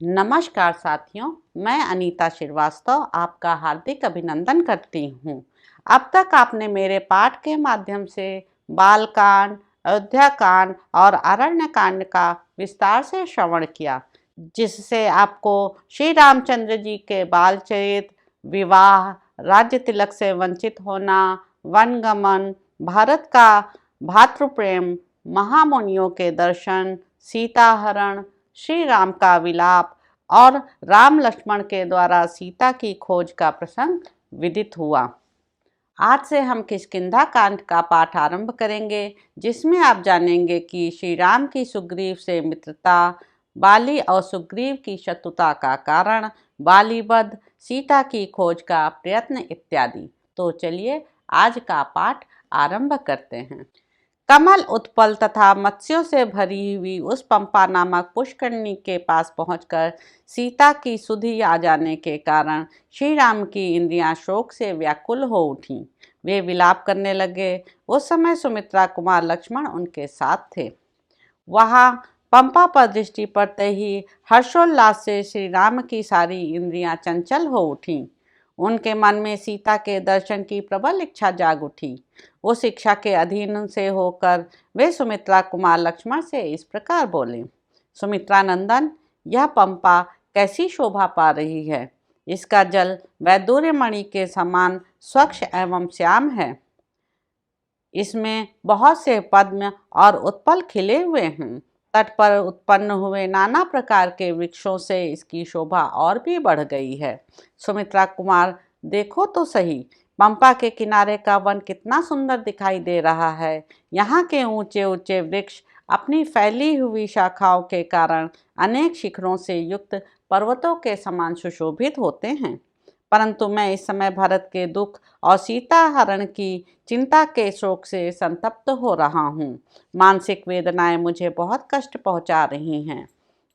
नमस्कार साथियों, मैं अनीता श्रीवास्तव आपका हार्दिक अभिनंदन करती हूँ। अब तक आपने मेरे पाठ के माध्यम से बालकांड, अयोध्या कांड और अरण्य कांड का विस्तार से श्रवण किया, जिससे आपको श्री रामचंद्र जी के बालचरित, विवाह, राज्य तिलक से वंचित होना, वनगमन, भारत का भातृप्रेम, महामुनियों के दर्शन, सीताहरण, श्री राम का विलाप और राम लक्ष्मण के द्वारा सीता की खोज का प्रसंग विदित हुआ। आज से हम किष्किंधा कांड का पाठ आरंभ करेंगे, जिसमें आप जानेंगे कि श्री राम की सुग्रीव से मित्रता, बाली और सुग्रीव की शत्रुता का कारण, बाली वध, सीता की खोज का प्रयत्न इत्यादि। तो चलिए आज का पाठ आरंभ करते हैं। कमल उत्पल तथा मत्स्यों से भरी हुई उस पंपा नामक पुष्करणी के पास पहुंचकर सीता की सुधि आ जाने के कारण श्री राम की इंद्रियां शोक से व्याकुल हो उठीं। वे विलाप करने लगे। उस समय सुमित्रा कुमार लक्ष्मण उनके साथ थे। वहां पंपा पर दृष्टि पड़ते ही हर्षोल्लास से श्री राम की सारी इंद्रियां चंचल हो उठीं। उनके मन में सीता के दर्शन की प्रबल इच्छा जाग उठी। उस इच्छा के अधीन से होकर वे सुमित्रा कुमार लक्ष्मण से इस प्रकार बोले। सुमित्रा नंदन, यह पंपा कैसी शोभा पा रही है। इसका जल वैदूर्य मणि के समान स्वच्छ एवं श्याम है। इसमें बहुत से पद्म और उत्पल खिले हुए हैं। तट पर उत्पन्न हुए नाना प्रकार के वृक्षों से इसकी शोभा और भी बढ़ गई है। सुमित्रा कुमार, देखो तो सही, पंपा के किनारे का वन कितना सुंदर दिखाई दे रहा है। यहाँ के ऊंचे ऊंचे वृक्ष अपनी फैली हुई शाखाओं के कारण अनेक शिखरों से युक्त पर्वतों के समान सुशोभित होते हैं। परंतु मैं इस समय भरत के दुख और सीता हरण की चिंता के शोक से संतप्त हो रहा हूँ। मानसिक वेदनाएं मुझे बहुत कष्ट पहुँचा रही हैं।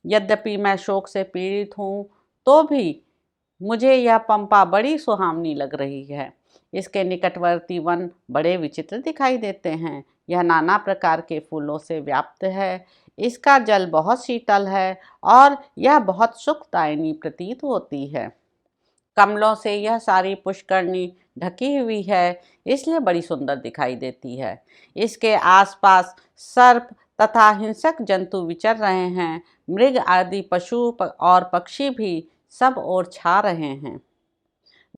यद्यपि मैं शोक से पीड़ित हूँ, तो भी मुझे यह पंपा बड़ी सुहावनी लग रही है। इसके निकटवर्ती वन बड़े विचित्र दिखाई देते हैं। यह नाना प्रकार के फूलों से व्याप्त है। इसका जल बहुत शीतल है और यह बहुत सुखदायिनी प्रतीत होती है। कमलों से यह सारी पुष्करणी ढकी हुई है, इसलिए बड़ी सुंदर दिखाई देती है। इसके आसपास सर्प तथा हिंसक जंतु विचर रहे हैं। मृग आदि पशु और पक्षी भी सब ओर छा रहे हैं।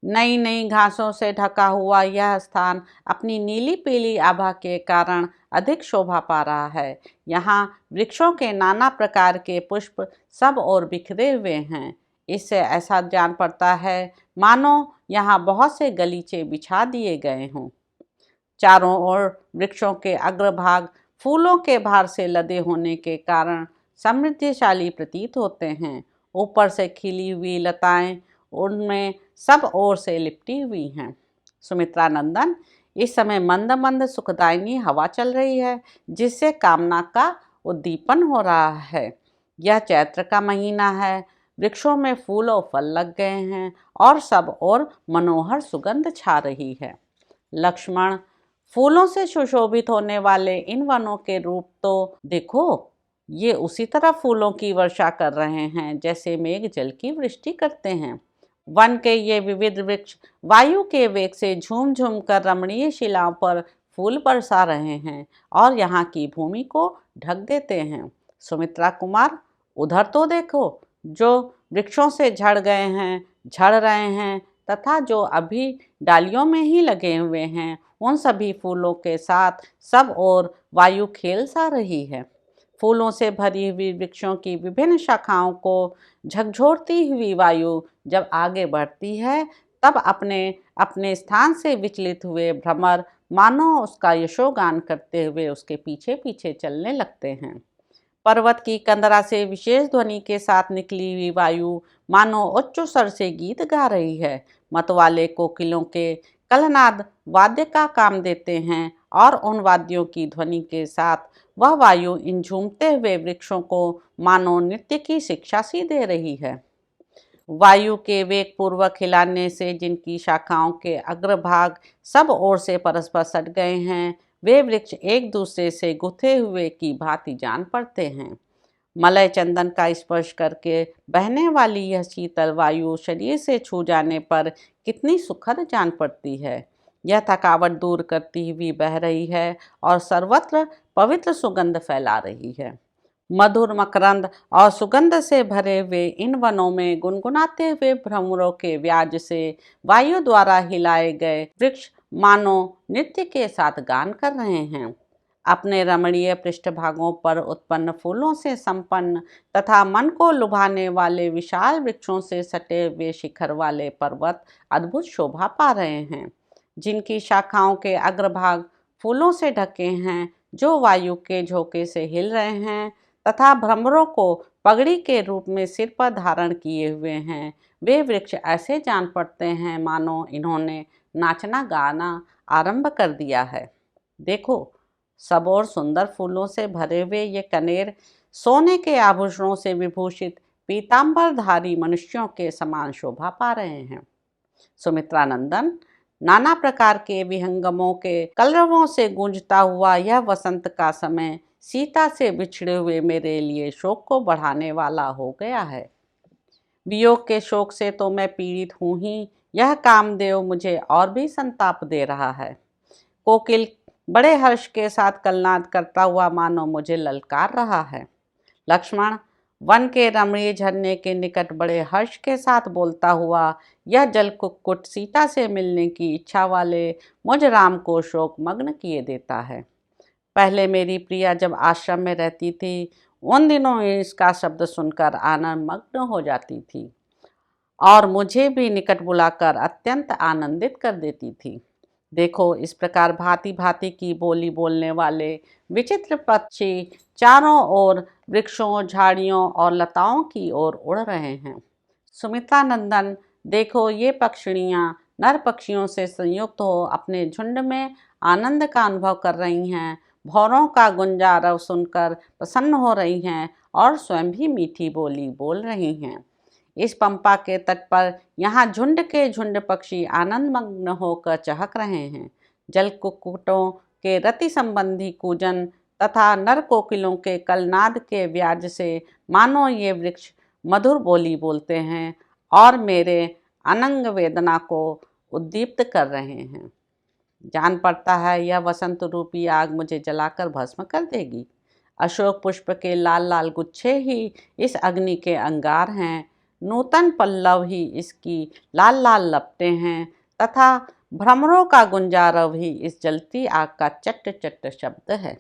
नई नई घासों से ढका हुआ यह स्थान अपनी नीली पीली आभा के कारण अधिक शोभा पा रहा है। यहाँ वृक्षों के नाना प्रकार के पुष्प सब ओर बिखरे हुए हैं। इससे ऐसा जान पड़ता है मानो यहाँ बहुत से गलीचे बिछा दिए गए हों। चारों ओर वृक्षों के अग्रभाग फूलों के भार से लदे होने के कारण समृद्धिशाली प्रतीत होते हैं। ऊपर से खिली हुई लताएं उनमें सब ओर से लिपटी हुई हैं। सुमित्रा नंदन, इस समय मंद मंद सुखदायिनी हवा चल रही है, जिससे कामना का उद्दीपन हो रहा है। यह चैत्र का महीना है। वृक्षों में फूल और फल लग गए हैं और सब ओर मनोहर सुगंध छा रही है। लक्ष्मण, फूलों से सुशोभित होने वाले इन वनों के रूप तो देखो। ये उसी तरह फूलों की वर्षा कर रहे हैं जैसे मेघ जल की वृष्टि करते हैं। वन के ये विविध वृक्ष वायु के वेग से झूम झूम कर रमणीय शिलाओं पर फूल बरसा रहे हैं और यहाँ की भूमि को ढक देते हैं। सुमित्रा कुमार, उधर तो देखो, जो वृक्षों से झड़ गए हैं, झड़ रहे हैं तथा जो अभी डालियों में ही लगे हुए हैं, उन सभी फूलों के साथ सब ओर वायु खेल सा रही है। फूलों से भरी हुई वृक्षों की विभिन्न शाखाओं को झकझोरती हुई वायु जब आगे बढ़ती है, तब अपने अपने स्थान से विचलित हुए भ्रमर मानो उसका यशोगान करते हुए उसके पीछे पीछे चलने लगते हैं। पर्वत की कंदरा से विशेष ध्वनि के साथ निकली हुई वायु मानो उच्च स्वर से गीत गा रही है। मतवाले कोकिलों के कलनाद वाद्य का काम देते हैं और उन वाद्यों की ध्वनि के साथ वह वायु इन झूमते हुए वृक्षों को मानो नृत्य की शिक्षा सी दे रही है। वायु के वेग पूर्वक हिलाने से जिनकी शाखाओं के अग्रभाग सब ओर से परस्पर सट गए हैं, वे वृक्ष एक दूसरे से गुथे हुए की भांति जान पड़ते हैं। मलय चंदन का स्पर्श करके बहने वाली यह शीतल वायु शरीर से छू जाने पर कितनी सुखद जान पड़ती है। यह थकावट दूर करती हुई बह रही है और सर्वत्र पवित्र सुगंध फैला रही है। मधुर मकरंद और सुगंध से भरे हुए इन वनों में गुनगुनाते हुए भ्रमरों के व्याज से वायु द्वारा हिलाए गए वृक्ष मानो नृत्य के साथ गान कर रहे हैं। अपने रमणीय पृष्ठभागों पर उत्पन्न फूलों से संपन्न तथा मन को लुभाने वाले विशाल वृक्षों से सटे हुए शिखर वाले पर्वत अद्भुत शोभा पा रहे हैं, जिनकी शाखाओं के अग्रभाग फूलों से ढके हैं जो वायु के झोंके से हिल रहे हैं तथा भ्रमरों को पगड़ी के रूप में सिर पर धारण किए हुए हैं। वे वृक्ष ऐसे जान पड़ते हैं मानो इन्होंने नाचना गाना आरंभ कर दिया है। देखो, सब और सुंदर फूलों से भरे हुए ये कनेर सोने के आभूषणों से विभूषित पीतांबरधारी मनुष्यों के समान शोभा पा रहे हैं। सुमित्रा नंदन, नाना प्रकार के विहंगमों के कलरवों से गूंजता हुआ यह वसंत का समय सीता से बिछड़े हुए मेरे लिए शोक को बढ़ाने वाला हो गया है। वियोग के शोक से तो मैं पीड़ित हूँ ही, यह कामदेव मुझे और भी संताप दे रहा है। कोकिल बड़े हर्ष के साथ कलनाद करता हुआ मानो मुझे ललकार रहा है। लक्ष्मण, वन के रमणीय झरने के निकट बड़े हर्ष के साथ बोलता हुआ यह जल कुक्कुट सीता से मिलने की इच्छा वाले मुझ राम को शोक मग्न किए देता है। पहले मेरी प्रिया जब आश्रम में रहती थी, उन दिनों इसका शब्द सुनकर आनंद मग्न हो जाती थी और मुझे भी निकट बुलाकर अत्यंत आनंदित कर देती थी। देखो, इस प्रकार भांति भांति की बोली बोलने वाले विचित्र पक्षी चारों ओर वृक्षों, झाड़ियों और लताओं की ओर उड़ रहे हैं। सुमित्रा नंदन, देखो, ये पक्षिणियाँ नर पक्षियों से संयुक्त हो अपने झुंड में आनंद का अनुभव कर रही हैं, भौरों का गुंजारव सुनकर प्रसन्न हो रही हैं और स्वयं भी मीठी बोली बोल रही हैं। इस पंपा के तट पर यहाँ झुंड के झुंड पक्षी आनंद मग्न होकर चहक रहे हैं। जल कुक्कुटों के रति संबंधी कूजन तथा नर कोकिलों के कलनाद के व्याज से मानो ये वृक्ष मधुर बोली बोलते हैं और मेरे अनंग वेदना को उद्दीप्त कर रहे हैं। जान पड़ता है यह वसंत रूपी आग मुझे जलाकर भस्म कर देगी। अशोक पुष्प के लाल लाल गुच्छे ही इस अग्नि के अंगार हैं, नूतन पल्लव ही इसकी लाल लाल लपटें हैं तथा भ्रमरों का गुंजारव ही इस जलती आग का चट चट शब्द है।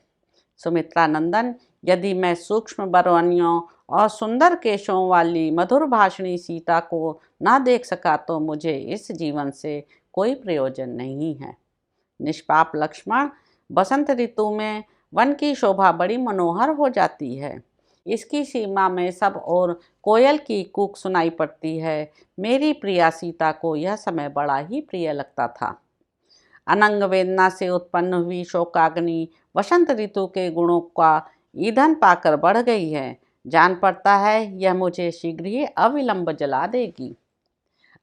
सुमित्रा नंदन, यदि मैं सूक्ष्म बरवनियों और सुंदर केशों वाली मधुर भाषणी सीता को ना देख सका तो मुझे इस जीवन से कोई प्रयोजन नहीं है। निष्पाप लक्ष्मण, बसंत ऋतु में वन की शोभा बड़ी मनोहर हो जाती है। इसकी सीमा में सब और कोयल की कूक सुनाई पड़ती है। मेरी प्रिया सीता को यह समय बड़ा ही प्रिय लगता था। अनंग वेदना से उत्पन्न हुई शोकाग्नि वसंत ऋतु के गुणों का ईंधन पाकर बढ़ गई है। जान पड़ता है यह मुझे शीघ्र ही अविलंब जला देगी।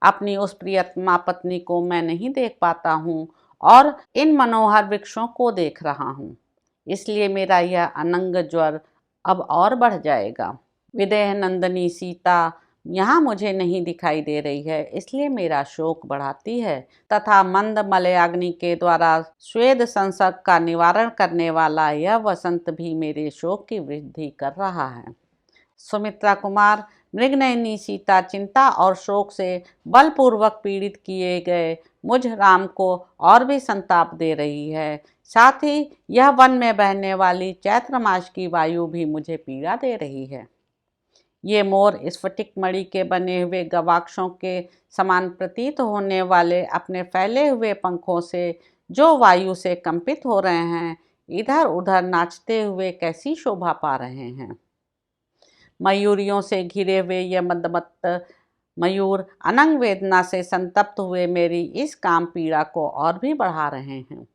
अपनी उस प्रियतमा पत्नी को मैं नहीं देख पाता हूँ और इन मनोहर वृक्षों को देख रहा हूँ, इसलिए मेरा यह अनंग ज्वर अब और बढ़ जाएगा। विदेह नंदनी सीता यहाँ मुझे नहीं दिखाई दे रही है, इसलिए मेरा शोक बढ़ाती है तथा मंद मलयाग्नि के द्वारा स्वेद संसर्ग का निवारण करने वाला यह वसंत भी मेरे शोक की वृद्धि कर रहा है। सुमित्रा कुमार, मृगनयनी सीता चिंता और शोक से बलपूर्वक पीड़ित किए गए मुझ राम को और भी संताप दे रही है। साथ ही यह वन में बहने वाली चैत्र मास की वायु भी मुझे पीड़ा दे रही है। ये मोर स्फटिक मणि के बने हुए गवाक्षों के समान प्रतीत होने वाले अपने फैले हुए पंखों से जो वायु से कंपित हो रहे हैं, इधर उधर नाचते हुए कैसी शोभा पा रहे हैं। मयूरियों से घिरे हुए ये मंदमत्त मयूर अनंग वेदना से संतप्त हुए मेरी इस काम पीड़ा को और भी बढ़ा रहे हैं।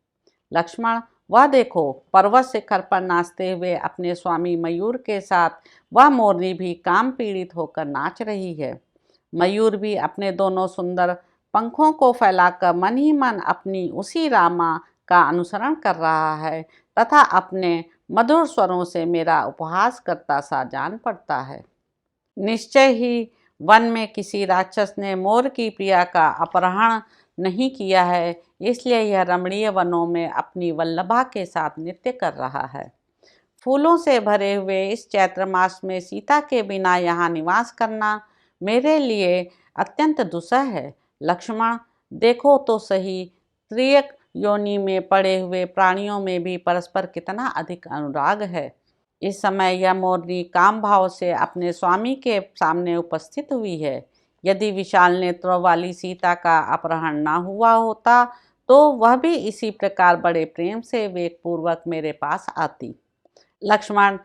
लक्ष्मण, वह देखो, पर्वत शिखर पर नाचते हुए अपने स्वामी मयूर के साथ वह मोरनी भी काम पीड़ित होकर नाच रही है। मयूर भी अपने दोनों सुंदर पंखों को फैलाकर मन ही मन अपनी उसी रामा का अनुसरण कर रहा है तथा अपने मधुर स्वरों से मेरा उपहास करता सा जान पड़ता है। निश्चय ही वन में किसी राक्षस ने मोर की प्रिया का अपहरण नहीं किया है, इसलिए यह रमणीय वनों में अपनी वल्लभा के साथ नृत्य कर रहा है। फूलों से भरे हुए इस चैत्र मास में सीता के बिना यहाँ निवास करना मेरे लिए अत्यंत दुस्सह है। लक्ष्मण, देखो तो सही, त्रियक योनि में पड़े हुए प्राणियों में भी परस्पर कितना अधिक अनुराग है। इस समय यह मोरनी काम भाव से अपने स्वामी के सामने उपस्थित हुई है। यदि विशाल नेत्रों वाली सीता का अपहरण न हुआ होता तो वह भी इसी प्रकार बड़े प्रेम से वेगपूर्वक मेरे पास आती। लक्ष्मण,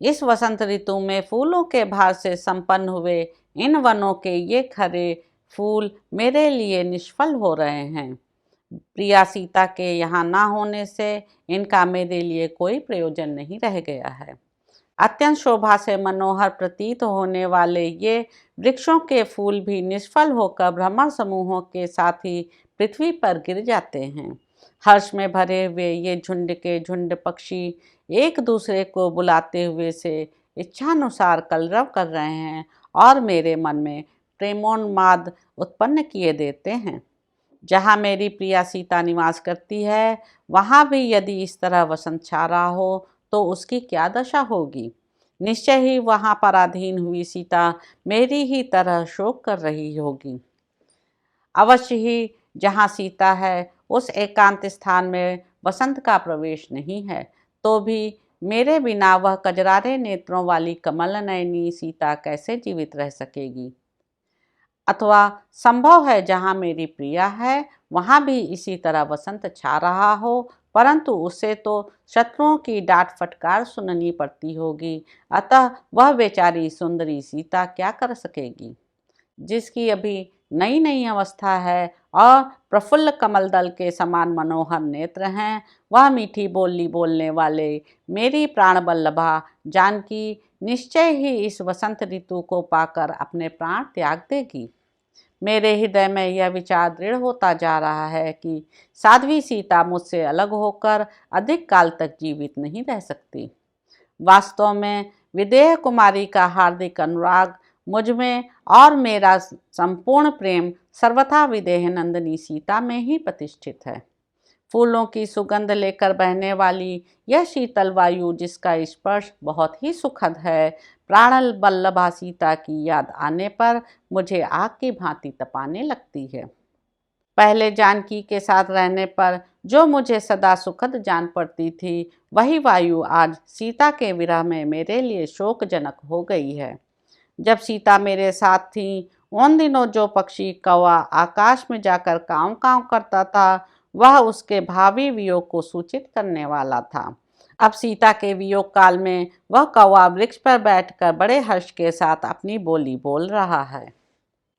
इस वसंत ऋतु में फूलों के भार से संपन्न हुए इन वनों के ये खरे फूल मेरे लिए निष्फल हो रहे हैं। प्रिया सीता के यहाँ ना होने से इनका मेरे लिए कोई प्रयोजन नहीं रह गया है। अत्यंत शोभा से मनोहर प्रतीत होने वाले ये वृक्षों के फूल भी निष्फल होकर भ्रमर समूहों के साथ ही पृथ्वी पर गिर जाते हैं। हर्ष में भरे हुए ये झुंड के झुंड पक्षी एक दूसरे को बुलाते हुए से इच्छानुसार कलरव कर रहे हैं और मेरे मन में प्रेमोन्माद उत्पन्न किए देते हैं। जहाँ मेरी प्रिया सीता निवास करती है, वहाँ भी यदि इस तरह वसंत छा रहा हो तो उसकी क्या दशा होगी। निश्चय ही वहाँ पराधीन हुई सीता मेरी ही तरह शोक कर रही होगी। अवश्य ही जहाँ सीता है उस एकांत स्थान में वसंत का प्रवेश नहीं है, तो भी मेरे बिना वह कजरारे नेत्रों वाली कमल नयनी सीता कैसे जीवित रह सकेगी। अथवा संभव है जहाँ मेरी प्रिया है वहाँ भी इसी तरह वसंत छा रहा हो, परंतु उसे तो शत्रुओं की डांट फटकार सुननी पड़ती होगी। अतः वह बेचारी सुंदरी सीता क्या कर सकेगी, जिसकी अभी नई नई अवस्था है और प्रफुल्ल कमल दल के समान मनोहर नेत्र हैं। वह मीठी बोली बोलने वाले मेरी प्राण बल्लभा जानकी निश्चय ही इस वसंत ऋतु को पाकर अपने प्राण त्याग देगी। मेरे हृदय में यह विचार दृढ़ होता जा रहा है कि साध्वी सीता मुझसे अलग होकर अधिक काल तक जीवित नहीं रह सकती। वास्तव में विदेह कुमारी का हार्दिक अनुराग मुझ में और मेरा संपूर्ण प्रेम सर्वथा विदेह नंदिनी सीता में ही प्रतिष्ठित है। फूलों की सुगंध लेकर बहने वाली यह शीतल वायु, जिसका स्पर्श बहुत ही सुखद है, प्राण बल्लभा सीता की याद आने पर मुझे आग की भांति तपाने लगती है। पहले जानकी के साथ रहने पर जो मुझे सदा सुखद जान पड़ती थी, वही वायु आज सीता के विरह में मेरे लिए शोकजनक हो गई है। जब सीता मेरे साथ थी, उन दिनों जो पक्षी कौवा आकाश में जाकर काँव काँव करता था, वह उसके भावी वियोग को सूचित करने वाला था। अब सीता के वियोग काल में वह कौवा वृक्ष पर बैठकर बड़े हर्ष के साथ अपनी बोली बोल रहा है।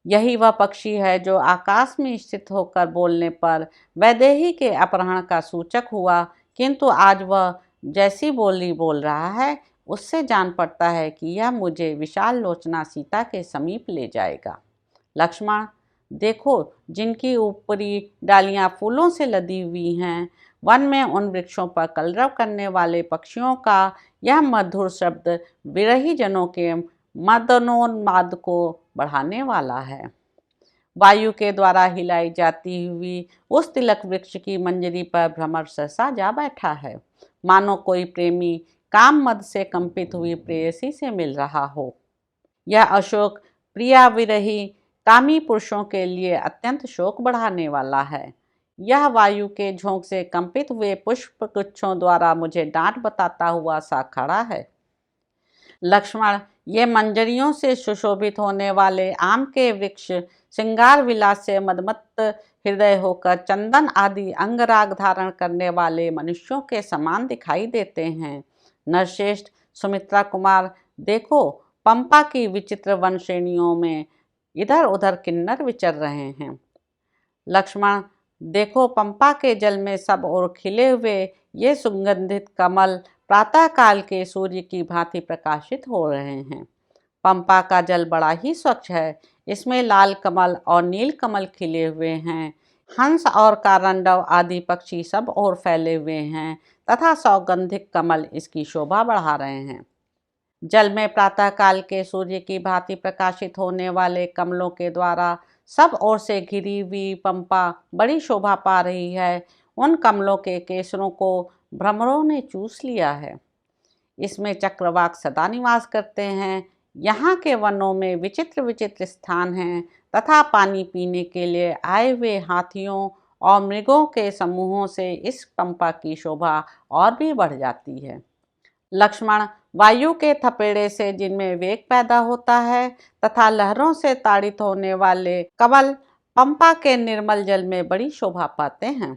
यही वह पक्षी है जो आकाश में स्थित होकर बोलने पर वैदेही के अपहरण का सूचक हुआ, किंतु आज वह जैसी बोली बोल रहा है उससे जान पड़ता है कि यह मुझे विशाल लोचना सीता के समीप ले जाएगा। लक्ष्मण, देखो, जिनकी ऊपरी डालियां फूलों से लदी हुई हैं, वन में उन वृक्षों पर कलरव करने वाले पक्षियों का यह मधुर शब्द विरही जनों के मदनोन्माद को बढ़ाने वाला है। वायु के द्वारा हिलाई जाती हुई उस तिलक वृक्ष की मंजरी पर भ्रमर सहसा जा बैठा है, मानो कोई प्रेमी काम मद से कंपित हुई प्रेयसी से मिल रहा हो। यह अशोक प्रिया विरही कामी पुरुषों के लिए अत्यंत शोक बढ़ाने वाला है। यह वायु के झोंक से कंपित हुए पुष्प गुच्छों द्वारा मुझे डांट बताता हुआ सा खड़ा है। लक्ष्मण, ये मंजरियों से सुशोभित होने वाले आम के वृक्ष श्रृंगार विलास से मदमत्त हृदय होकर चंदन आदि अंगराग धारण करने वाले मनुष्यों के समान दिखाई देते हैं। नरश्रेष्ठ सुमित्रा कुमार, देखो, पंपा की विचित्र वन श्रेणियों में इधर उधर किन्नर विचर रहे हैं। लक्ष्मण, देखो, पंपा के जल में सब ओर खिले हुए ये सुगंधित कमल प्रातःकाल के सूर्य की भांति प्रकाशित हो रहे हैं। पंपा का जल बड़ा ही स्वच्छ है, इसमें लाल कमल और नील कमल खिले हुए हैं। हंस और कारंडव आदि पक्षी सब ओर फैले हुए हैं तथा सौगंधिक कमल इसकी शोभा बढ़ा रहे हैं। जल में प्रातःकाल के सूर्य की भांति प्रकाशित होने वाले कमलों के द्वारा सब ओर से घिरी हुई पंपा बड़ी शोभा पा रही है। उन कमलों के केसरों को भ्रमरों ने चूस लिया है। इसमें चक्रवाक सदा निवास करते हैं। यहाँ के वनों में विचित्र विचित्र स्थान हैं तथा पानी पीने के लिए आए हुए हाथियों और मृगों के समूहों से इस पंपा की शोभा और भी बढ़ जाती है। लक्ष्मण, वायु के थपेड़े से जिनमें वेग पैदा होता है तथा लहरों से ताड़ित होने वाले कमल पंपा के निर्मल जल में बड़ी शोभा पाते हैं।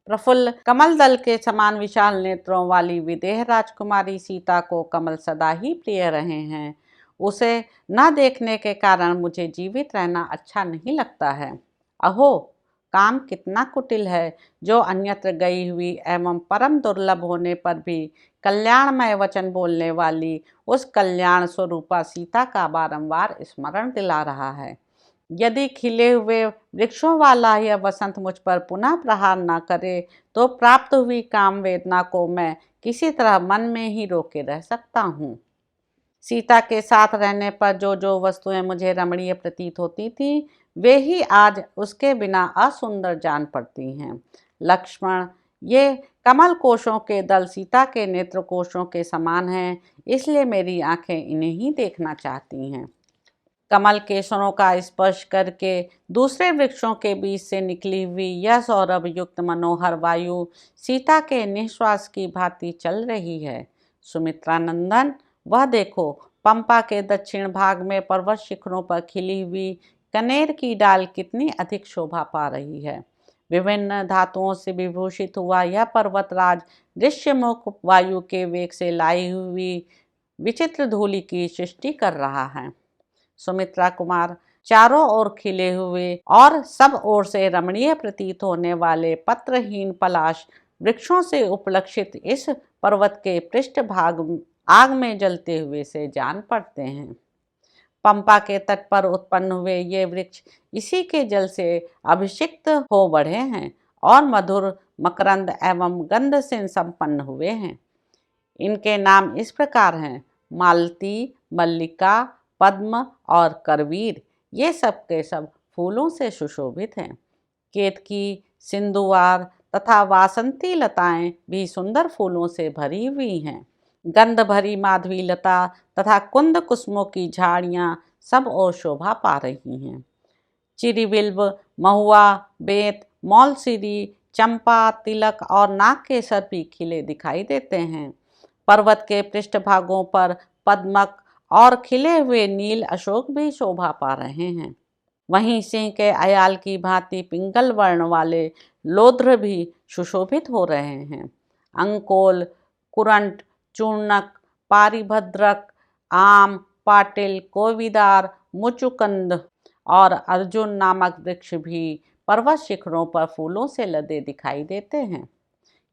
प्रफुल्ल कमल दल के समान विशाल नेत्रों वाली विदेह राजकुमारी सीता को कमल सदा ही प्रिय रहे हैं। उसे न देखने के कारण मुझे जीवित रहना अच्छा नहीं लगता है। अहो, काम कितना कुटिल है, जो अन्यत्र गई हुई एवं परम दुर्लभ होने पर भी कल्याणमय वचन बोलने वाली उस कल्याण स्वरूपा सीता का बारंबार स्मरण दिला रहा है। यदि खिले हुए वृक्षों वाला यह वसंत मुझ पर पुनः प्रहार न करे तो प्राप्त हुई काम वेदना को मैं किसी तरह मन में ही रोके रह सकता हूँ। सीता के साथ रहने पर जो जो वस्तुएं मुझे रमणीय प्रतीत होती थी वे ही आज उसके बिना असुंदर जान पड़ती हैं। लक्ष्मण, ये कमल कोशों के दल सीता के नेत्र कोशों के समान हैं, इसलिए मेरी आंखें इन्हें ही देखना चाहती हैं। कमल केसरों का स्पर्श करके दूसरे वृक्षों के बीच से निकली हुई यह सौरभ युक्त मनोहर वायु सीता के निश्वास की भांति चल रही है। सुमित्रा नंदन, वह देखो, पंपा के दक्षिण भाग में पर्वत शिखरों पर खिली हुई कनेर की डाल कितनी अधिक शोभा पा रही है। विभिन्न धातुओं से विभूषित हुआ यह पर्वतराज दृश्यमुख वायु के वेग से लाई हुई विचित्र धूलि की सृष्टि कर रहा है। सुमित्रा कुमार, चारों ओर खिले हुए और सब ओर से रमणीय प्रतीत होने वाले पत्रहीन पलाश वृक्षों से उपलक्षित इस पर्वत के पृष्ठ भाग आग में जलते हुए से जान पड़ते हैं। पंपा के तट पर उत्पन्न हुए ये वृक्ष इसी के जल से अभिषिक्त हो बढ़े हैं और मधुर मकरंद एवं गंध से संपन्न हुए हैं। इनके नाम इस प्रकार हैं: मालती, मल्लिका, पद्म और करवीर। ये सब के सब फूलों से सुशोभित हैं। केतकी, सिंधुवार तथा वासंती लताएं भी सुंदर फूलों से भरी हुई हैं। गंध भरी माधवी लता तथा कुंद कुसुमों की झाड़ियाँ सब ओर शोभा पा रही हैं। चिरिबिल्ब, महुआ, बेंत, मौलसिरी, चंपा, तिलक और नाग केसर भी खिले दिखाई देते हैं। पर्वत के पृष्ठभागों पर पद्मक और खिले हुए नील अशोक भी शोभा पा रहे हैं। वहीं सिंह के अयाल की भांति पिंगल वर्ण वाले लोध्र भी सुशोभित हो रहे हैं। अंकोल, कुरंट, चूर्णक, पारिभद्रक, आम, पाटिल, कोविदार, मुचुकंद और अर्जुन नामक वृक्ष भी पर्वत शिखरों पर फूलों से लदे दिखाई देते हैं।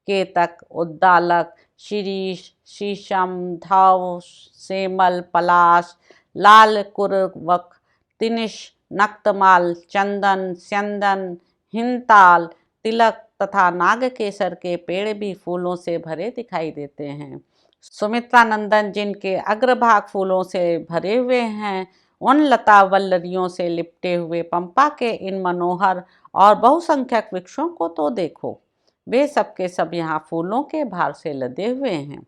केतक, उद्दालक, शिरीष, शीशम, धव, सेमल, पलाश, लाल कुरवक, तिनिश, नक्तमाल, चंदन, स्यंदन, हिंताल, तिलक तथा नागकेसर के पेड़ भी फूलों से भरे दिखाई देते हैं। सुमित्रा नंदन, जिनके अग्रभाग फूलों से भरे हुए हैं, उन लता वल्लरियों से लिपटे हुए पंपा के इन मनोहर और बहुसंख्यक वृक्षों को तो देखो। वे सब के सब यहाँ फूलों के भार से लदे हुए हैं।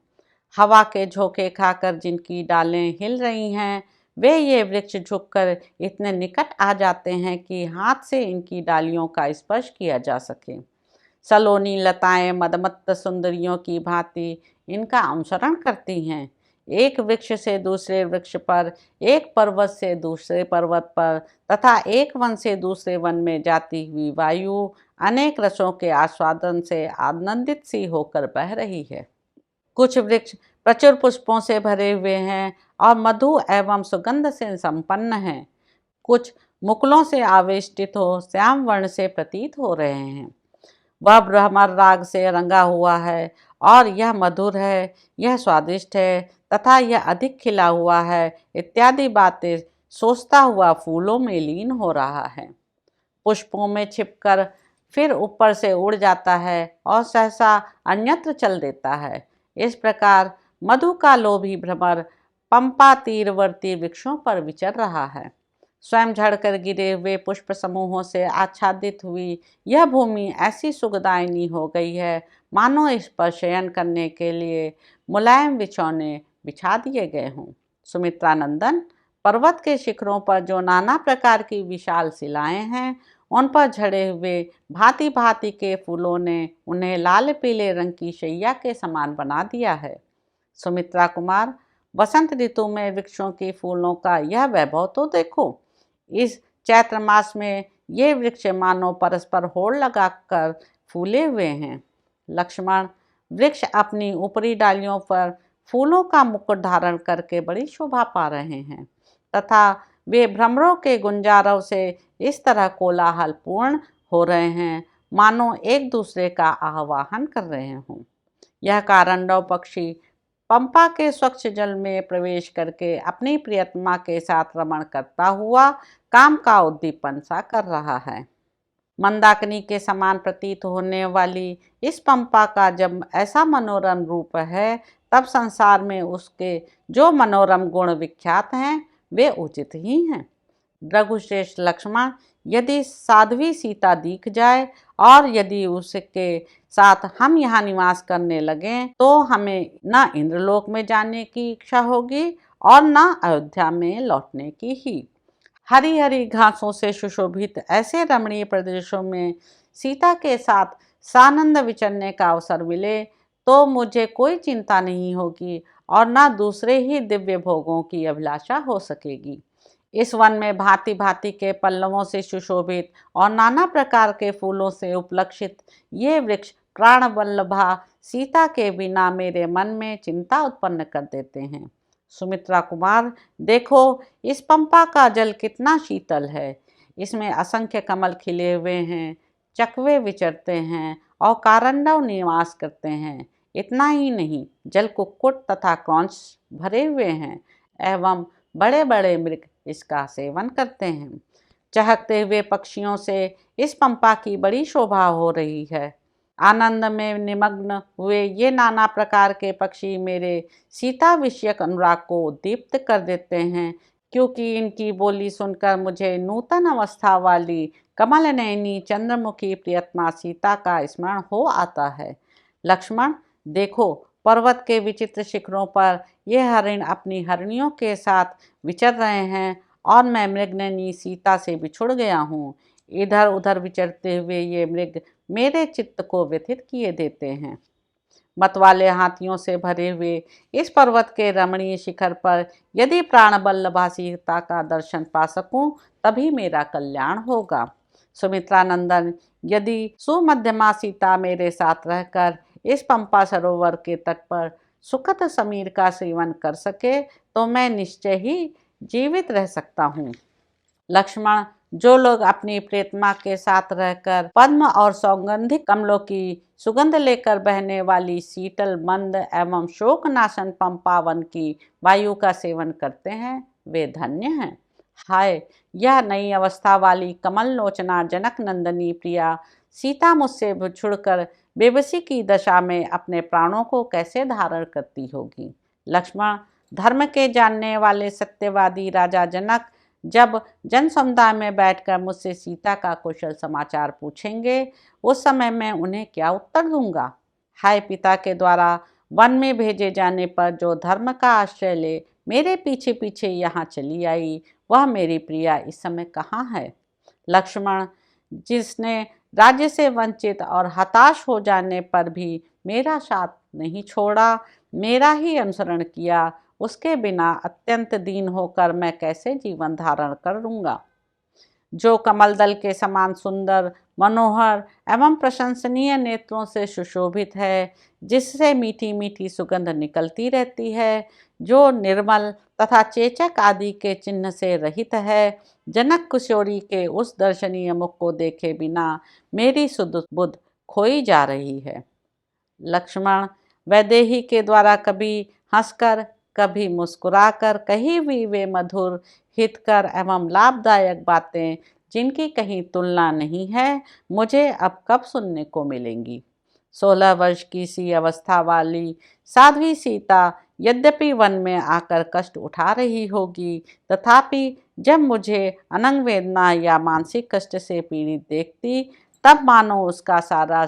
हवा के झोंके खाकर जिनकी डालें हिल रही हैं, वे ये वृक्ष झुककर इतने निकट आ जाते हैं कि हाथ से इनकी डालियों का स्पर्श किया जा सके। सलोनी लताएं मदमत्त सुंदरियों की भांति इनका अनुसरण करती हैं। एक वृक्ष से दूसरे वृक्ष पर, एक पर्वत से दूसरे पर्वत पर तथा एक वन से दूसरे वन में जाती हुई वायु अनेक रसों के आस्वादन से आनंदित सी होकर बह रही है। कुछ वृक्ष प्रचुर पुष्पों से भरे हुए हैं और मधु एवं सुगंध से संपन्न हैं। कुछ मुकुलों से आवेष्टित हो श्याम वर्ण से प्रतीत हो रहे हैं। वह भ्रमर राग से रंगा हुआ है और यह मधुर है, यह स्वादिष्ट है तथा यह अधिक खिला हुआ है इत्यादि बातें सोचता हुआ फूलों में लीन हो रहा है। पुष्पों में छिपकर फिर ऊपर से उड़ जाता है और सहसा अन्यत्र चल देता है। इस प्रकार मधु का लोभी भ्रमर पंपा तीरवर्ती वृक्षों पर विचर रहा है। स्वयं झड़कर गिरे हुए पुष्प समूहों से आच्छादित हुई यह भूमि ऐसी सुखदायिनी हो गई है, मानो इस पर शयन करने के लिए मुलायम बिछौने बिछा दिए गए हों। सुमित्रा नंदन, पर्वत के शिखरों पर जो नाना प्रकार की विशाल शिलाएं हैं, उन पर झड़े हुए भांति भांति के फूलों ने उन्हें लाल पीले रंग की शैया के समान बना दिया है। सुमित्रा कुमार, बसंत ऋतु में वृक्षों के फूलों का यह वैभव तो देखो। इस चैत्र मास में ये वृक्ष मानो परस्पर होड़ लगाकर फूले हुए हैं। लक्ष्मण, वृक्ष अपनी ऊपरी डालियों पर फूलों का मुकुट धारण करके बड़ी शोभा पा रहे हैं तथा वे भ्रमरों के गुंजारव से इस तरह कोलाहल पूर्ण हो रहे हैं, मानो एक दूसरे का आह्वान कर रहे हों। यह कारंडव पक्षी पंपा के स्वच्छ जल में प्रवेश करके अपनी प्रियतमा के साथ रमण करता हुआ काम का उद्दीपन सा कर रहा है। मंदाकिनी के समान प्रतीत होने वाली इस पंपा का जब ऐसा मनोरम रूप है, तब संसार में उसके जो मनोरम गुण विख्यात हैं वे उचित ही हैं। रघुश्रेष्ठ लक्ष्मण, यदि साध्वी सीता दिख जाए और यदि उसके साथ हम यहाँ निवास करने लगें तो हमें न इंद्रलोक में जाने की इच्छा होगी और न अयोध्या में लौटने की ही। हरी हरी घासों से सुशोभित ऐसे रमणीय प्रदेशों में सीता के साथ सानंद विचरने का अवसर मिले तो मुझे कोई चिंता नहीं होगी और न दूसरे ही दिव्य भोगों की अभिलाषा हो सकेगी। इस वन में भांति भांति के पल्लवों से सुशोभित और नाना प्रकार के फूलों से उपलक्षित ये वृक्ष प्राण वल्लभा सीता के बिना मेरे मन में चिंता उत्पन्न कर देते हैं। सुमित्रा कुमार, देखो इस पंपा का जल कितना शीतल है। इसमें असंख्य कमल खिले हुए हैं, चकवे विचरते हैं और कारंडव निवास करते हैं। इतना ही नहीं, जल कुक्कुट तथा क्रौंच भरे हुए हैं एवं बड़े बड़े मृग इसका सेवन करते हैं। चहकते हुए पक्षियों से इस पंपा की बड़ी शोभा हो रही है। आनंद में निमग्न हुए ये नाना प्रकार के पक्षी मेरे सीता विषयक अनुराग को उद्दीप्त कर देते हैं, क्योंकि इनकी बोली सुनकर मुझे नूतन अवस्था वाली कमल नयनी चंद्रमुखी प्रियतमा सीता का स्मरण हो आता है। लक्ष्मण, देखो पर्वत के विचित्र शिखरों पर ये हरिण अपनी हरिणियों के साथ विचर रहे हैं और मैं मृगनयनी सीता से बिछुड़ गया हूँ। इधर उधर विचरते हुए ये मृग मेरे चित्त को व्यथित किए देते हैं। मतवाले हाथियों से भरे हुए इस पर्वत के रमणीय शिखर पर यदि प्राणबल्लभा सीता का दर्शन पा सकूं तभी मेरा कल्याण होगा। सुमित्रा नंदन, यदि सुमध्यमा सीता मेरे साथ रहकर इस पंपा सरोवर के तट पर सुखद समीर का सेवन कर सके तो मैं निश्चय ही जीवित रह सकता हूँ। लक्ष्मण, जो लोग अपनी प्रियतमा के साथ रहकर पद्म और सौगंधिक कमलों की सुगंध लेकर बहने वाली शीतल मंद एवं शोकनाशन पंपावन की वायु का सेवन करते हैं, वे धन्य हैं। हाय, यह नई अवस्था वाली कमल लोचना जनक नंदनी प्रिया सीता मुझसे बिछुड़कर बेबसी की दशा में अपने प्राणों को कैसे धारण करती होगी। लक्ष्मण, धर्म के जानने वाले सत्यवादी राजा जनक जब जन समुदाय में बैठकर मुझसे सीता का कुशल समाचार पूछेंगे, उस समय मैं उन्हें क्या उत्तर दूंगा। हाय, पिता के द्वारा वन में भेजे जाने पर जो धर्म का आश्रय ले मेरे पीछे पीछे यहाँ चली आई, वह मेरी प्रिया इस समय कहाँ है। लक्ष्मण, जिसने राज्य से वंचित और हताश हो जाने पर भी मेरा साथ नहीं छोड़ा, मेरा ही अनुसरण किया, उसके बिना अत्यंत दीन होकर मैं कैसे जीवन धारण करूँगा। जो कमल दल के समान सुंदर, मनोहर एवं प्रशंसनीय नेत्रों से सुशोभित है, जिससे मीठी मीठी सुगंध निकलती रहती है, जो निर्मल तथा चेचक आदि के चिन्ह से रहित है, जनक किशोरी के उस दर्शनीय मुख को देखे बिना मेरी सुध बुध खोई जा रही है। लक्ष्मण, वैदेही के द्वारा कभी हंसकर कभी मुस्कुराकर कही हुई वे मधुर, हितकर एवं लाभदायक बातें जिनकी कहीं तुलना नहीं है, मुझे अब कब सुनने को मिलेंगी। 16 वर्ष की सी अवस्था वाली साध्वी सीता यद्यपि वन में आकर कष्ट उठा रही होगी, तथापि जब मुझे अनंग वेदना या मानसिक कष्ट से पीड़ित देखती, तब मानो उसका सारा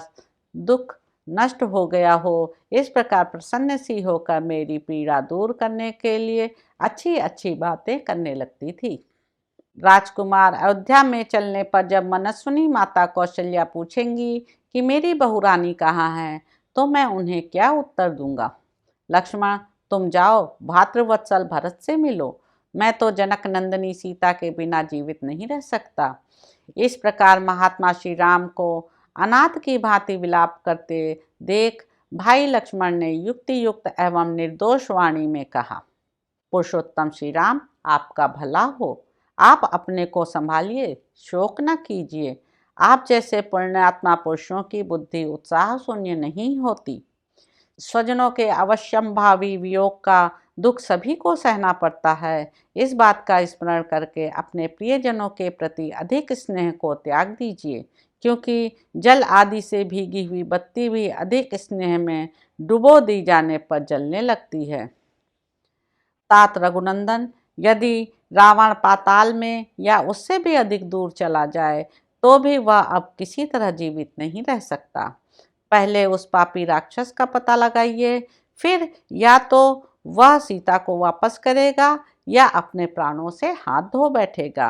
दुख नष्ट हो गया हो। इस प्रकार प्रसन्न सी होकर मेरी पीड़ा दूर करने के लिए अच्छी अच्छी बातें करने लगती थी। राजकुमार, अयोध्या में चलने पर जब मनस्विनी माता कौशल्या पूछेंगी कि मेरी बहू रानी कहाँ है, तो मैं उन्हें क्या उत्तर दूंगा। लक्ष्मण, तुम जाओ भातृवत्सल भरत से मिलो। मैं तो जनक नंदिनी सीता के बिना जीवित नहीं रह सकता। इस प्रकार महात्मा श्री राम को अनाथ की भांति विलाप करते देख भाई लक्ष्मण ने युक्ति युक्त एवं निर्दोष वाणी में कहा, पुरुषोत्तम श्री राम, आपका भला हो। आप अपने को संभालिए, शोक न कीजिए। आप जैसे पुण्यात्मा पुरुषों की बुद्धि उत्साह शून्य नहीं होती। स्वजनों के अवश्यंभावी वियोग का दुख सभी को सहना पड़ता है। इस बात का स्मरण करके अपने प्रियजनों के प्रति अधिक स्नेह को त्याग दीजिए, क्योंकि जल आदि से भीगी हुई बत्ती भी अधिक स्नेह में डुबो दी जाने पर जलने लगती है। तात रघुनंदन, यदि रावण पाताल में या उससे भी अधिक दूर चला जाए तो भी वह अब किसी तरह जीवित नहीं रह सकता। पहले उस पापी राक्षस का पता लगाइए, फिर या तो वह सीता को वापस करेगा या अपने प्राणों से हाथ धो बैठेगा।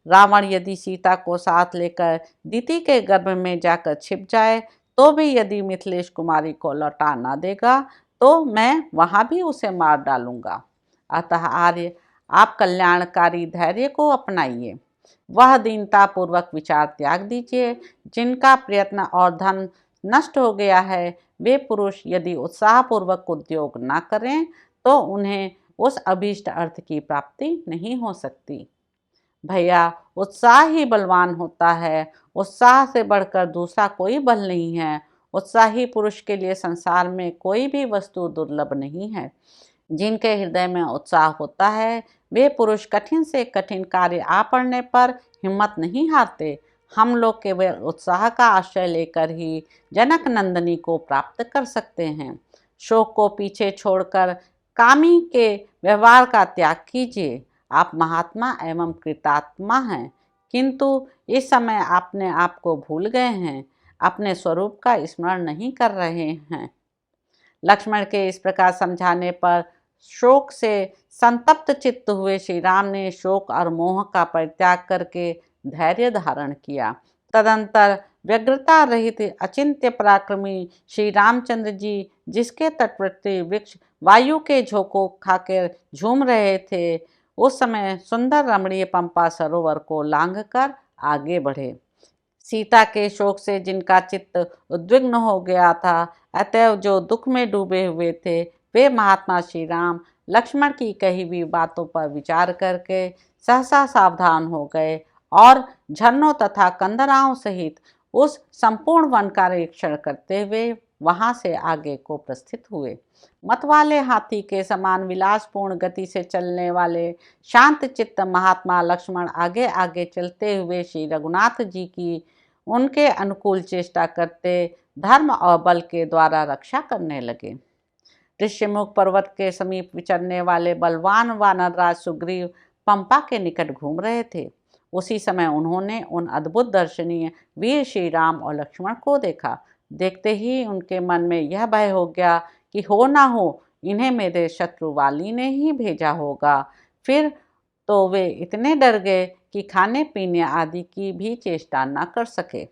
रावण यदि सीता को साथ लेकर दिति के गर्भ में जाकर छिप जाए तो भी यदि मिथिलेश कुमारी को लौटा न देगा तो मैं वहां भी उसे मार डालूंगा। अतः आर्य, आप कल्याणकारी धैर्य को अपनाइए। वह दीनता पूर्वक विचार त्याग दीजिए। जिनका प्रयत्न और धन नष्ट हो गया है, वे पुरुष यदि उत्साहपूर्वक उद्योग न करें तो उन्हें उस अभीष्ट अर्थ की प्राप्ति नहीं हो सकती। भैया, उत्साह ही बलवान होता है। उत्साह से बढ़कर दूसरा कोई बल नहीं है। उत्साही पुरुष के लिए संसार में कोई भी वस्तु दुर्लभ नहीं है। जिनके हृदय में उत्साह होता है, वे पुरुष कठिन से कठिन कार्य आ पड़ने पर हिम्मत नहीं हारते। हम लोग केवल उत्साह का आश्रय लेकर ही जनक नंदिनी को प्राप्त कर सकते हैं। शोक को पीछे छोड़कर कामी के व्यवहार का त्याग कीजिए। आप महात्मा एवं कृतात्मा हैं, किंतु इस समय अपने आप को भूल गए हैं, अपने स्वरूप का स्मरण नहीं कर रहे हैं। लक्ष्मण के इस प्रकार समझाने पर शोक से संतप्त चित्त हुए श्री राम ने शोक और मोह का परित्याग करके धैर्य धारण किया। तदंतर व्यग्रता रहित अचिंत्य पराक्रमी श्री रामचंद्र जी, जिसके तटवर्ती वृक्ष वायु के झोंकों खाकर झूम रहे थे, उस समय सुंदर रमणीय पंपा सरोवर को लांघकर आगे बढ़े। सीता के शोक से जिनका चित्त उद्विग्न हो गया था, अतएव जो दुख में डूबे हुए थे, वे महात्मा श्री राम लक्ष्मण की कही हुई बातों पर विचार करके सहसा सावधान हो गए और झरनों तथा कंदराओं सहित उस संपूर्ण वन का निरीक्षण करते हुए वहां से आगे को प्रस्थित हुए। मतवाले हाथी के समान विलासपूर्ण गति से चलने वाले शांत चित्त महात्मा लक्ष्मण आगे आगे चलते हुए श्री रघुनाथ जी की उनके अनुकूल चेष्टा करते धर्म और बल के द्वारा रक्षा करने लगे। ऋष्यमुख पर्वत के समीप विचरने वाले बलवान वानरराज सुग्रीव पंपा के निकट घूम रहे थे। उसी समय उन्होंने उन अद्भुत दर्शनीय वीर श्री राम और लक्ष्मण को देखा। देखते ही उनके मन में यह भय हो गया कि हो ना हो इन्हें मेरे शत्रु वाली ने ही भेजा होगा। फिर तो वे इतने डर गए कि खाने पीने आदि की भी चेष्टा न कर सके।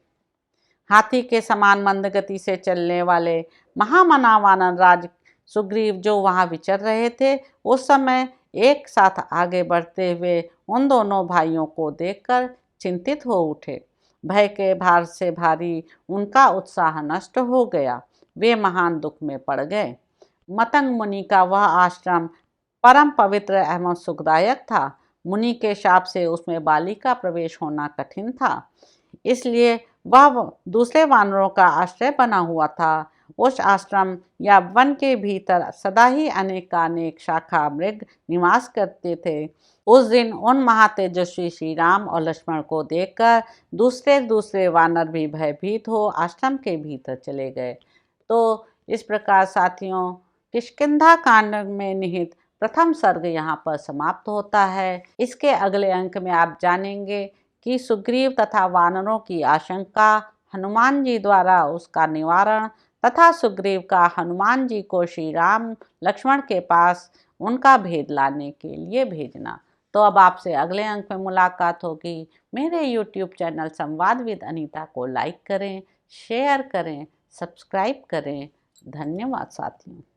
हाथी के समान मंद गति से चलने वाले महामना वानरराज सुग्रीव जो वहां विचर रहे थे, उस समय एक साथ आगे बढ़ते हुए उन दोनों भाइयों को देखकर चिंतित हो उठे। भय के भार से भारी उनका उत्साह नष्ट हो गया। वे महान दुख में पड़ गए। मतंग मुनि का वह आश्रम परम पवित्र एवं सुखदायक था। मुनि के शाप से उसमें बाली का प्रवेश होना कठिन था, इसलिए वह दूसरे वानरों का आश्रय बना हुआ था उस आश्रम या वन के भीतर सदा ही अनेकानेक शाखा मृग निवास करते थे। उस दिन उन महातेजस्वी श्री राम और लक्ष्मण को देखकर दूसरे दूसरे वानर भी भयभीत हो आश्रम के भीतर चले गए। तो इस प्रकार साथियों, किष्किंधा कांड में निहित प्रथम सर्ग यहाँ पर समाप्त होता है। इसके अगले अंक में आप जानेंगे कि सुग्रीव तथा वानरों की आशंका, हनुमान जी द्वारा उसका निवारण तथा सुग्रीव का हनुमान जी को श्री राम लक्ष्मण के पास उनका भेद लाने के लिए भेजना। तो अब आपसे अगले अंक में मुलाकात होगी। मेरे YouTube चैनल संवाद विद अनीता को लाइक करें, शेयर करें, सब्सक्राइब करें। धन्यवाद साथियों।